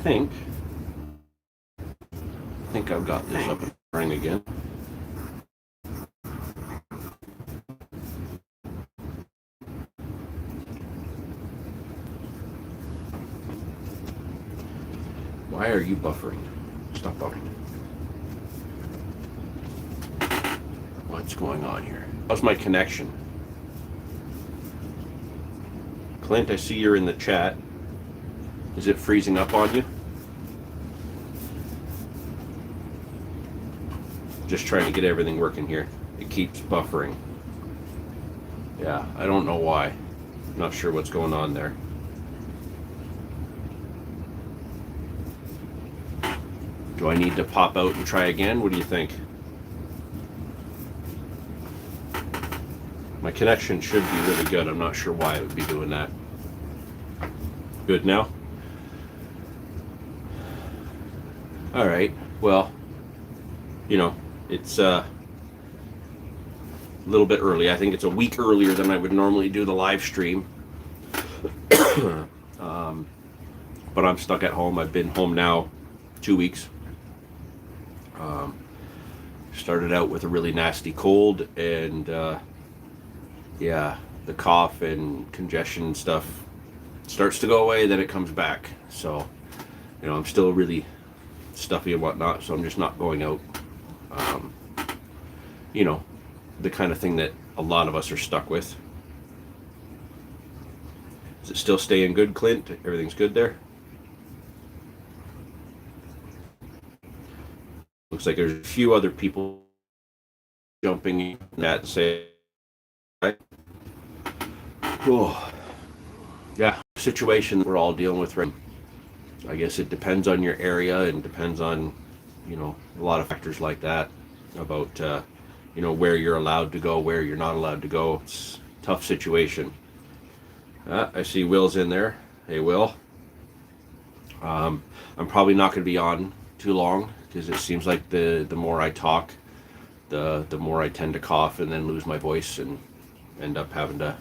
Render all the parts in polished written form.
think I've got this up and running again. Why are you buffering? Stop buffering. What's going on here? How's my connection? Clint, I see you're in the chat. Is it freezing up on you? Just trying to get everything working here. It keeps buffering. Yeah, I don't know why. Not sure what's going on there. Do I need to pop out and try again? What do you think? My connection should be really good. I'm not sure why it would be doing that. Good now? All right. Well, you know, it's a little bit early. I think it's a week earlier than I would normally do the live stream. But I'm stuck at home. I've been home now 2 weeks. Started out with a really nasty cold, and yeah, the cough and congestion and stuff starts to go away, then it comes back. So, you know, I'm still really stuffy and whatnot, so I'm just not going out. You know, the kind of thing that a lot of us are stuck with. Is it still staying good, Clint? Everything's good there? Looks like there's a few other people jumping in that say, right? Oh, yeah, situation that we're all dealing with right now. I guess it depends on your area and depends on, you know, a lot of factors like that about, you know, where you're allowed to go, where you're not allowed to go. It's a tough situation. I see Will's in there. Hey, Will. I'm probably not going to be on too long because it seems like the more I talk, the more I tend to cough and then lose my voice and end up having to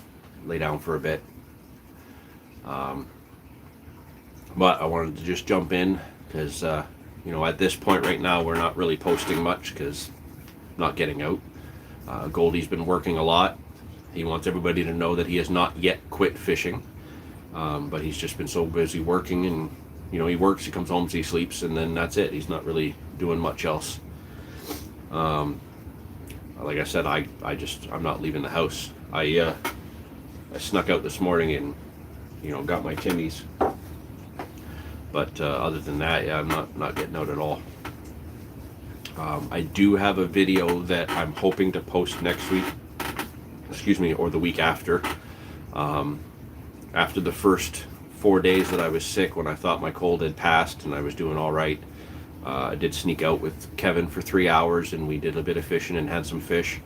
lay down for a bit. But I wanted to just jump in because, you know, at this point right now, we're not really posting much because I'm not getting out. Goldie's been working a lot. He wants everybody to know that he has not yet quit fishing. But he's just been so busy working, and, you know, he works, he comes home, he sleeps, and then that's it. He's not really doing much else. Like I said, I'm not leaving the house. I snuck out this morning and, you know, got my Timmies. But other than that, yeah, I'm not getting out at all. I do have a video that I'm hoping to post next week. Excuse me, or the week after. After the first 4 days that I was sick, when I thought my cold had passed and I was doing all right, I did sneak out with Kevin for 3 hours, and we did a bit of fishing and had some fish.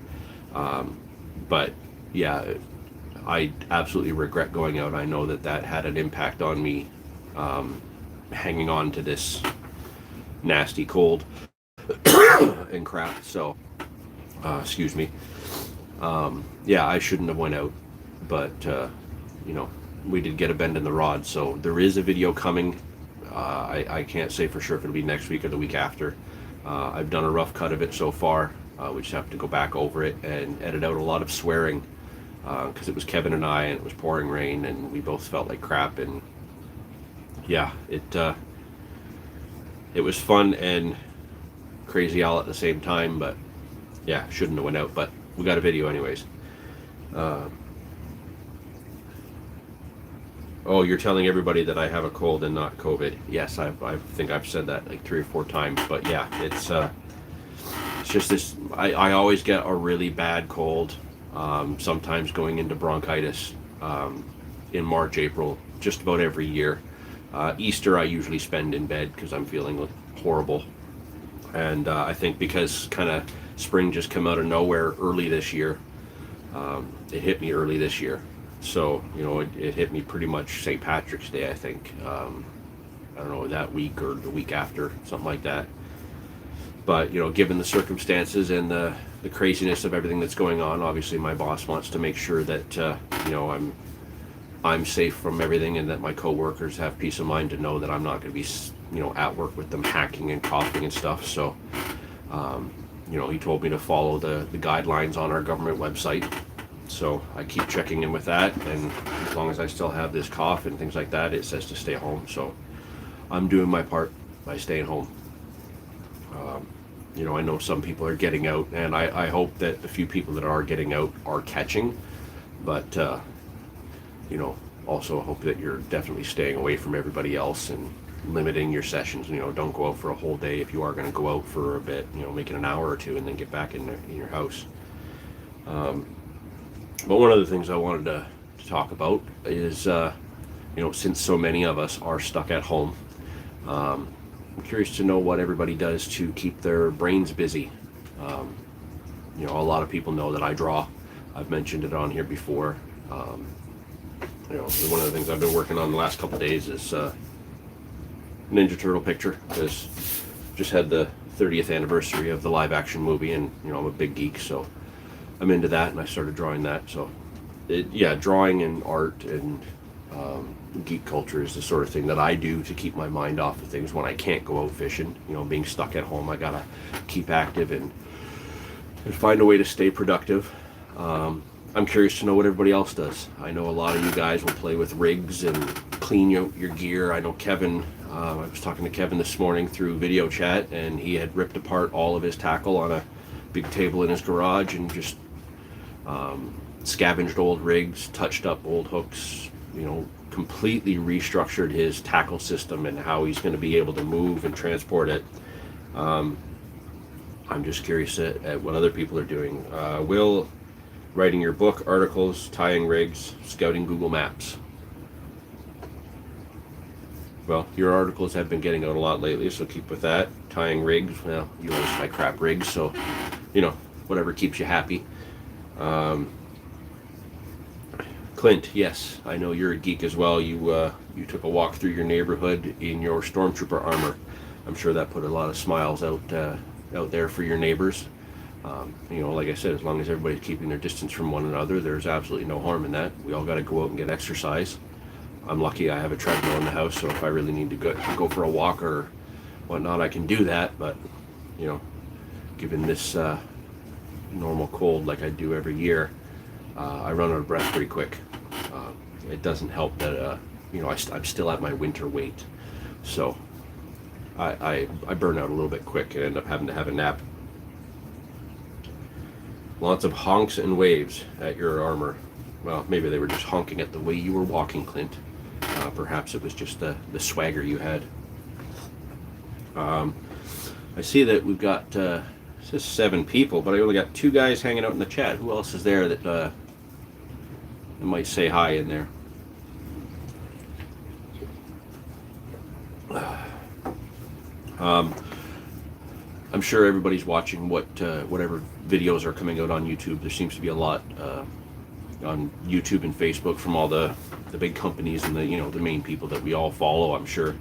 But yeah, I absolutely regret going out. I know that had an impact on me, hanging on to this nasty cold and crap. So, excuse me. Yeah, I shouldn't have went out, but you know, we did get a bend in the rod, so there is a video coming. I can't say for sure if it'll be next week or the week after. I've done a rough cut of it so far. We just have to go back over it and edit out a lot of swearing, because it was Kevin and I, and it was pouring rain, and we both felt like crap. And yeah, it was fun and crazy all at the same time. But yeah, shouldn't have went out, but we got a video anyways. Oh, you're telling everybody that I have a cold and not COVID. Yes, I think I've said that like 3 or 4 times. But yeah, it's just this. I always get a really bad cold. Sometimes going into bronchitis in March, April, just about every year. Easter I usually spend in bed because I'm feeling horrible. And I think because kind of spring just came out of nowhere early this year, it hit me early this year. So, you know, it hit me pretty much St. Patrick's Day, I think. I don't know, that week or the week after, something like that. But, you know, given the circumstances and the craziness of everything that's going on, obviously my boss wants to make sure that, you know, I'm safe from everything, and that my coworkers have peace of mind to know that I'm not going to be, at work with them hacking and coughing and stuff. So, he told me to follow the guidelines on our government website. So I keep checking in with that, and as long as I still have this cough and things like that, it says to stay home. So I'm doing my part by staying home. I know some people are getting out, and I hope that the few people that are getting out are catching, but also hope that you're definitely staying away from everybody else and limiting your sessions. Don't go out for a whole day. If you are going to go out for a bit, make it an hour or two and then get back in your house. But one of the things I wanted to talk about is, since so many of us are stuck at home, I'm curious to know what everybody does to keep their brains busy. A lot of people know that I draw. I've mentioned it on here before. One of the things I've been working on the last couple of days is Ninja Turtle picture, because just had the 30th anniversary of the live action movie, and I'm a big geek, so I'm into that, and I started drawing that. So drawing and art and geek culture is the sort of thing that I do to keep my mind off of things when I can't go out fishing. Being stuck at home, I gotta keep active and find a way to stay productive. I'm curious to know what everybody else does. I know a lot of you guys will play with rigs and clean your gear. I know Kevin, I was talking to Kevin this morning through video chat, and he had ripped apart all of his tackle on a big table in his garage and just scavenged old rigs, touched up old hooks, completely restructured his tackle system and how he's going to be able to move and transport it. I'm just curious at what other people are doing. Will, writing your book, articles, tying rigs, scouting Google Maps. Well, your articles have been getting out a lot lately, so keep with that. Tying rigs, well, you always tie crap rigs, so, whatever keeps you happy. Clint, yes, I know you're a geek as well. You took a walk through your neighborhood in your stormtrooper armor. I'm sure that put a lot of smiles out there for your neighbors. Like I said, as long as everybody's keeping their distance from one another, there's absolutely no harm in that. We all got to go out and get exercise. I'm lucky I have a treadmill in the house, so if I really need to go for a walk or whatnot, I can do that. But, given this normal cold like I do every year, I run out of breath pretty quick. It doesn't help that, I'm still at my winter weight. So I burn out a little bit quick and end up having to have a nap. Lots of honks and waves at your armor. Well, maybe they were just honking at the way you were walking, Clint. Perhaps it was just the swagger you had. I see that we've got it says 7 people, but I only got 2 guys hanging out in the chat. Who else is there that might say hi in there? I'm sure everybody's watching whatever videos are coming out on YouTube. There seems to be a lot on YouTube and Facebook from all the big companies and the main people that we all follow, I'm sure.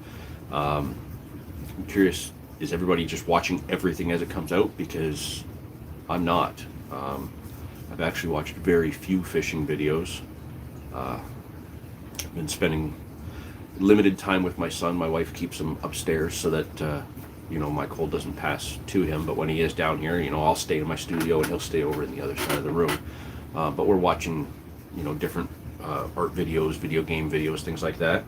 I'm curious, is everybody just watching everything as it comes out? Because I'm not. I've actually watched very few fishing videos. I've been spending limited time with my son. My wife keeps him upstairs so that my cold doesn't pass to him. But when he is down here, I'll stay in my studio and he'll stay over in the other side of the room. But we're watching, different art videos, video game videos, things like that.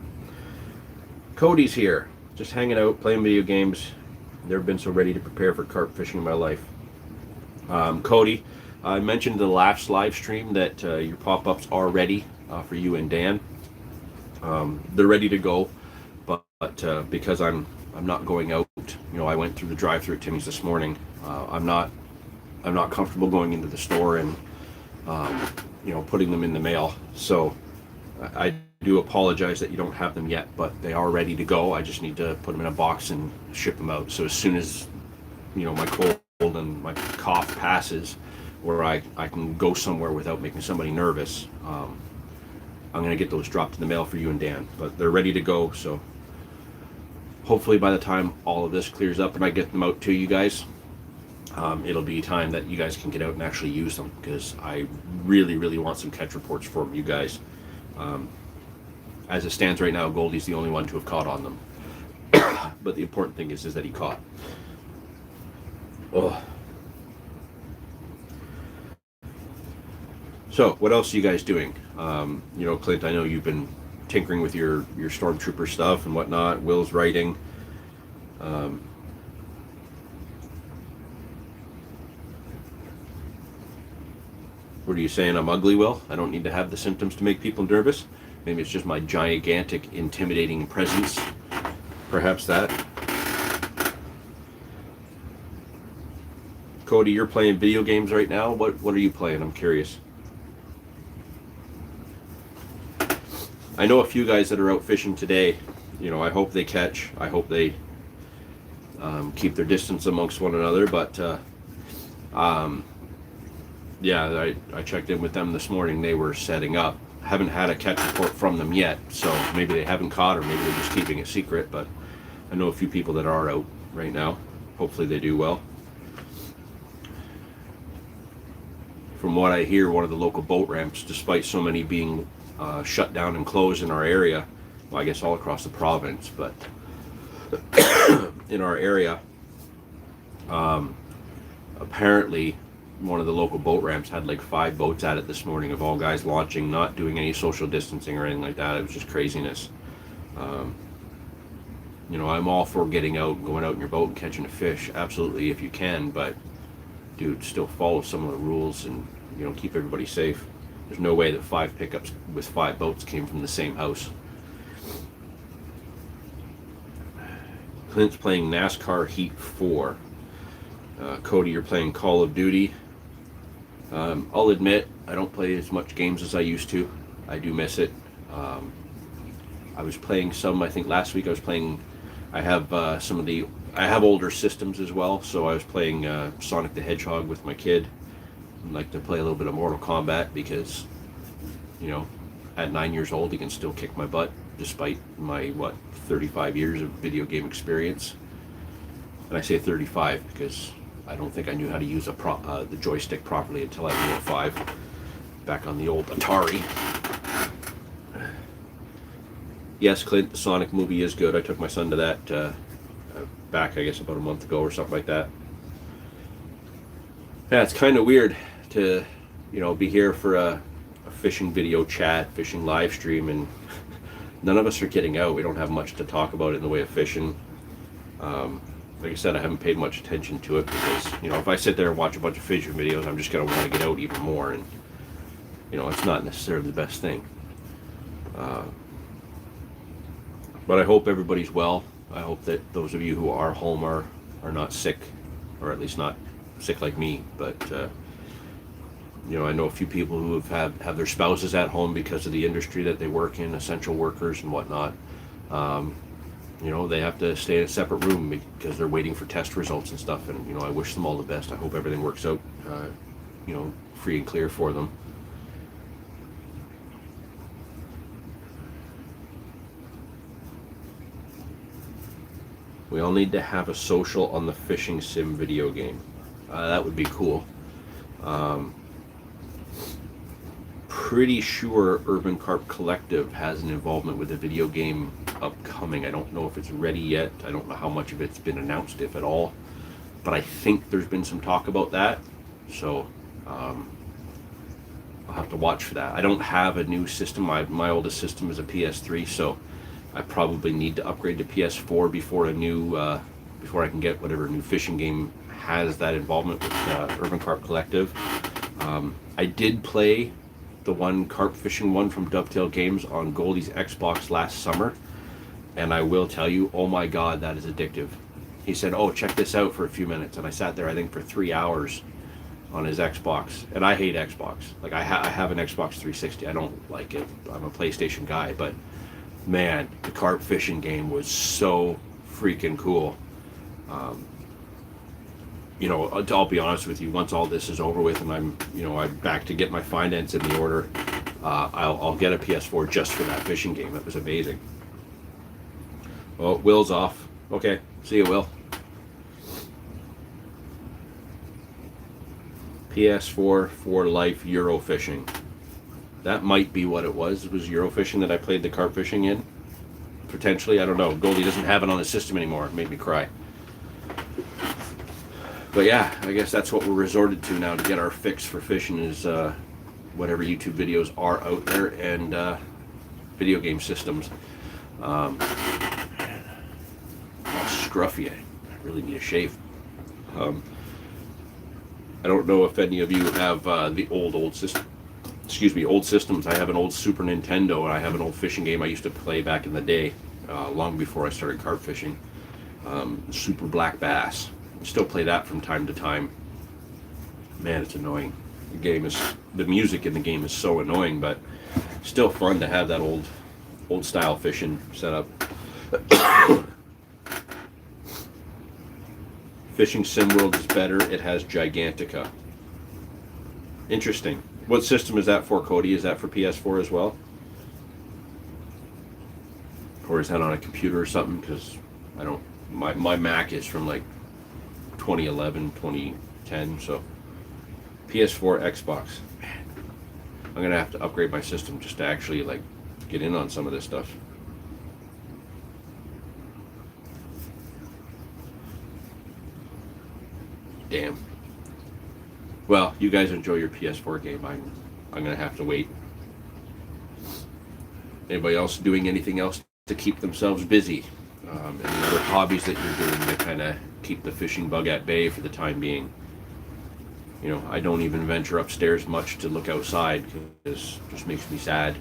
Cody's here, just hanging out, playing video games. Never been so ready to prepare for carp fishing in my life. Cody, I mentioned in the last live stream that your pop-ups are ready for you and Dan. They're ready to go, but because I'm not going out, I went through the drive-thru at Timmy's this morning. I'm not comfortable going into the store and putting them in the mail. So I do apologize that you don't have them yet, but they are ready to go. I just need to put them in a box and ship them out. So as soon as my cold and my cough passes, where I can go somewhere without making somebody nervous, I'm going to get those dropped in the mail for you and Dan. But they're ready to go, so hopefully by the time all of this clears up and I get them out to you guys, it'll be time that you guys can get out and actually use them, because I really, really want some catch reports from you guys. As it stands right now, Goldie's the only one to have caught on them. But the important thing is that he caught. Oh. So, what else are you guys doing? You know, Clint, I know you've been tinkering with your stormtrooper stuff and whatnot. Will's writing. What are you saying? I'm ugly, Will? I don't need to have the symptoms to make people nervous? Maybe it's just my gigantic, intimidating presence. Perhaps that. Cody, you're playing video games right now? What are you playing? I'm curious. I know a few guys that are out fishing today. You know, I hope they catch. I hope they keep their distance amongst one another. But yeah, I checked in with them this morning. They were setting up. Haven't had a catch report from them yet, so maybe they haven't caught, or maybe they're just keeping it secret. But I know a few people that are out right now. Hopefully they do well. From what I hear, one of the local boat ramps, despite so many being shut down and closed in our area, well, I guess all across the province, but in our area, apparently one of the local boat ramps had like 5 boats at it this morning, of all guys launching, not doing any social distancing or anything like that. It was just craziness. You know, I'm all for getting out, going out in your boat and catching a fish, absolutely, if you can, but dude, still follow some of the rules and, you know, keep everybody safe. There's no way that 5 pickups with 5 boats came from the same house. Clint's playing NASCAR Heat 4. Cody, you're playing Call of Duty. I'll admit, I don't play as much games as I used to. I do miss it. I was playing some, I think last week I was playing, I have I have older systems as well, so I was playing Sonic the Hedgehog with my kid. I'd like to play a little bit of Mortal Kombat because, you know, at 9 years old, he can still kick my butt despite my, 35 years of video game experience. And I say 35 because I don't think I knew how to use the joystick properly until I was 05, back on the old Atari. Yes, Clint, the Sonic movie is good. I took my son to that back, I guess, about a month ago or something like that. Yeah, it's kind of weird to, you know, be here for a fishing video chat, fishing live stream, and none of us are getting out. We don't have much to talk about in the way of fishing. Like I said, I haven't paid much attention to it because, you know, if I sit there and watch a bunch of fishing videos, I'm just going to want to get out even more, and, you know, it's not necessarily the best thing. But I hope everybody's well. I hope that those of you who are home are not sick, or at least not sick like me. But you know, I know a few people who have their spouses at home because of the industry that they work in, essential workers and whatnot. You know, they have to stay in a separate room because they're waiting for test results and stuff. And, you know, I wish them all the best. I hope everything works out, you know, free and clear for them. We all need to have a social on the fishing sim video game. That would be cool. Pretty sure Urban Carp Collective has an involvement with a video game upcoming. I don't know if it's ready yet. I don't know how much of it's been announced, if at all. But I think there's been some talk about that. So I'll have to watch for that. I don't have a new system. My oldest system is a PS3, so I probably need to upgrade to PS4 before before I can get whatever new fishing game has that involvement with Urban Carp Collective. I did play the one carp fishing one from Dovetail Games on Goldie's Xbox last summer, and I will tell you, oh my god, that is addictive. He said, oh, check this out for a few minutes, and I sat there, I think, for 3 hours on his Xbox, and I hate Xbox. Like, I have an Xbox 360. I don't like it. I'm a PlayStation guy, but man, the carp fishing game was so freaking cool. You know, I'll be honest with you, once all this is over with and I'm back to get my finance in the order, I'll get a PS4 just for that fishing game. That was amazing. Oh, Will's off. Okay, see you, Will. PS4 for life Euro fishing. That might be what it was. It was Eurofishing that I played the carp fishing in. Potentially, I don't know. Goldie doesn't have it on his system anymore. It made me cry. But yeah, I guess that's what we're resorted to now to get our fix for fishing is whatever YouTube videos are out there and video game systems. Oh, scruffy. I really need a shave. I don't know if any of you have the old system. Excuse me, old systems. I have an old Super Nintendo, and I have an old fishing game I used to play back in the day, long before I started carp fishing. Super Black Bass. I still play that from time to time. Man, it's annoying. The music in the game is so annoying, but still fun to have that old style fishing setup. Fishing Sim World is better. It has Gigantica. Interesting. What system is that for, Cody? Is that for PS4 as well? Or is that on a computer or something? Because I don't... My Mac is from like 2011, 2010, so... PS4, Xbox. Man, I'm going to have to upgrade my system just to actually like get in on some of this stuff. Damn. Well, you guys enjoy your PS4 game. I'm going to have to wait. Anybody else doing anything else to keep themselves busy? Any other hobbies that you're doing to kind of keep the fishing bug at bay for the time being? You know, I don't even venture upstairs much to look outside because it just makes me sad.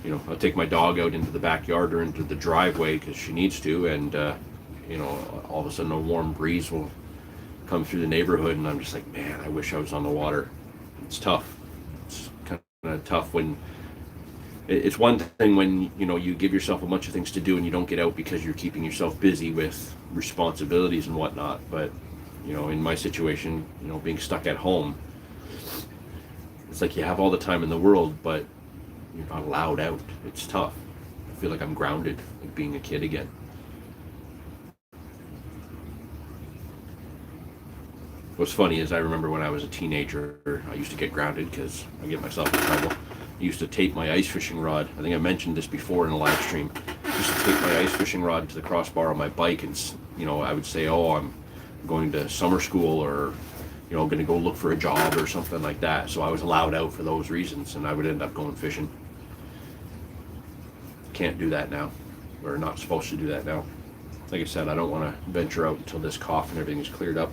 You know, I'll take my dog out into the backyard or into the driveway because she needs to, and you know, all of a sudden a warm breeze will come through the neighborhood, and I'm just like, man, I wish I was on the water. It's tough. It's kind of tough when it's one thing when, you know, you give yourself a bunch of things to do and you don't get out because you're keeping yourself busy with responsibilities and whatnot. But, you know, in my situation, you know, being stuck at home, it's like you have all the time in the world, but you're not allowed out. It's tough. I feel like I'm grounded, like being a kid again. What's funny is I remember when I was a teenager, I used to get grounded because I get myself in trouble. I used to tape my ice fishing rod. I think I mentioned this before in a live stream. I used to tape my ice fishing rod to the crossbar on my bike, and, you know, I would say, oh, I'm going to summer school, or, you know, going to go look for a job or something like that. So I was allowed out for those reasons, and I would end up going fishing. Can't do that now. We're not supposed to do that now. Like I said, I don't want to venture out until this cough and everything is cleared up.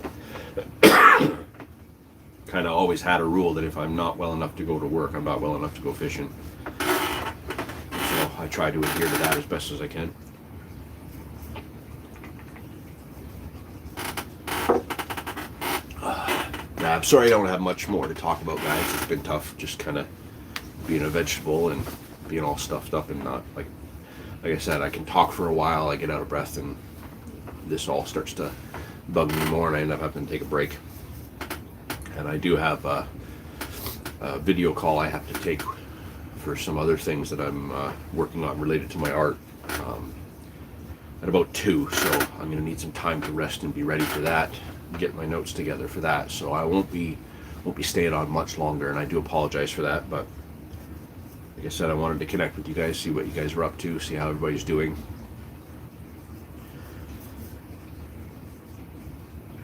Kind of always had a rule that if I'm not well enough to go to work, I'm not well enough to go fishing. So I try to adhere to that as best as I can. I'm sorry I don't have much more to talk about, guys. It's been tough just kind of being a vegetable and being all stuffed up and not, like I said, I can talk for a while, I get out of breath, and this all starts to bug me more, and I end up having to take a break. And I do have a video call I have to take for some other things that I'm working on related to my art at about 2, so I'm going to need some time to rest and be ready for that, get my notes together for that. So I won't be staying on much longer, and I do apologize for that, but like I said, I wanted to connect with you guys, see what you guys are up to, see how everybody's doing.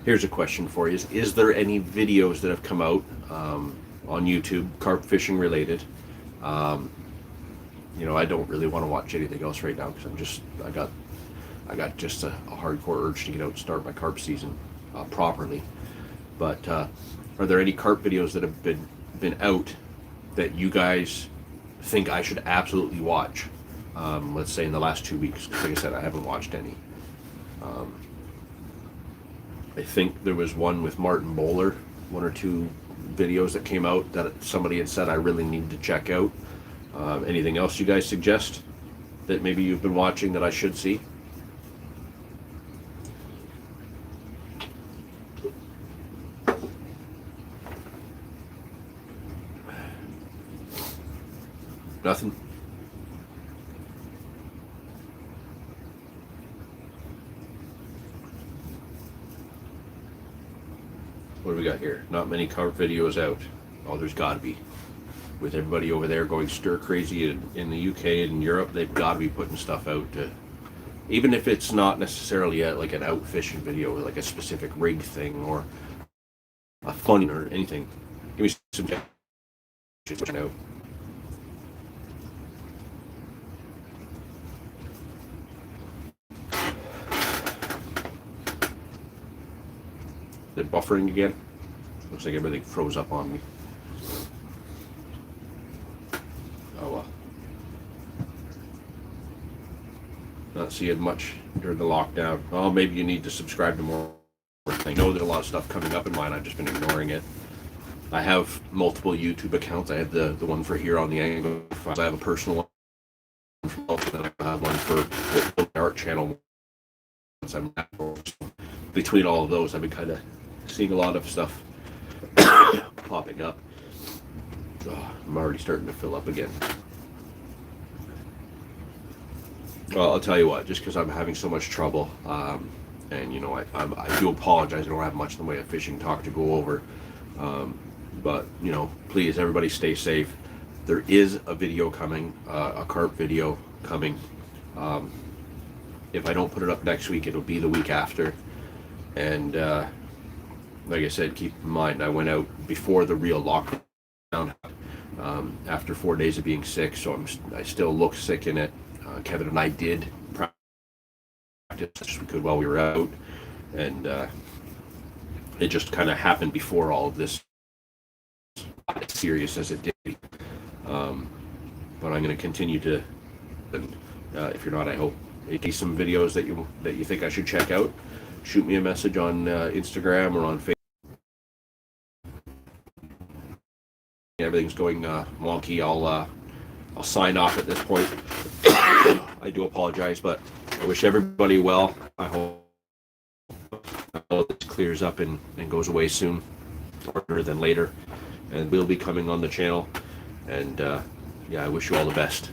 Here's a question for you. Is there any videos that have come out on YouTube, carp fishing related? You know, I don't really want to watch anything else right now because I got just a hardcore urge to get out and start my carp season properly. But are there any carp videos that have been out that you guys think I should absolutely watch? Let's say in the last 2 weeks, because like I said, I haven't watched any. I think there was one with Martin Bowler, 1 or 2 videos that came out that somebody had said I really need to check out. Anything else you guys suggest that maybe you've been watching that I should see? Nothing? What do we got here? Not many carp videos out. Oh, there's got to be. with everybody over there going stir crazy in the UK and Europe, they've got to be putting stuff out to, even if it's not necessarily like an out fishing video, like a specific rig thing or a fun or anything. Give me some suggestions. Out. Is it buffering again? Looks like everything froze up on me. Oh well. Not seeing much during the lockdown. Oh, maybe you need to subscribe to more. I know there's a lot of stuff coming up in mine. I've just been ignoring it. I have multiple YouTube accounts. I have the one for here on the angle. I have a personal one from both, and I have one for the art channel. Between all of those, I've been kind of seeing a lot of stuff popping up. Oh, I'm already starting to fill up again. Well, I'll tell you what, just because I'm having so much trouble, and you know, I do apologize. I don't have much in the way of fishing talk to go over, but you know, please, everybody, stay safe. There is a video coming, a carp video coming. If I don't put it up next week, it'll be the week after. And like I said, keep in mind, I went out before the real lockdown, after 4 days of being sick, so I still look sick in it. Kevin and I did practice as we could while we were out, and it just kind of happened before all of this, as serious as it did. But I'm going to continue to, and if you're not, I hope you see some videos that you think I should check out. Shoot me a message on Instagram or on Facebook. Everything's going wonky. I'll sign off at this point. I do apologize, but I wish everybody well. I hope this clears up and goes away soon, sooner than later. And we'll be coming on the channel. And yeah, I wish you all the best.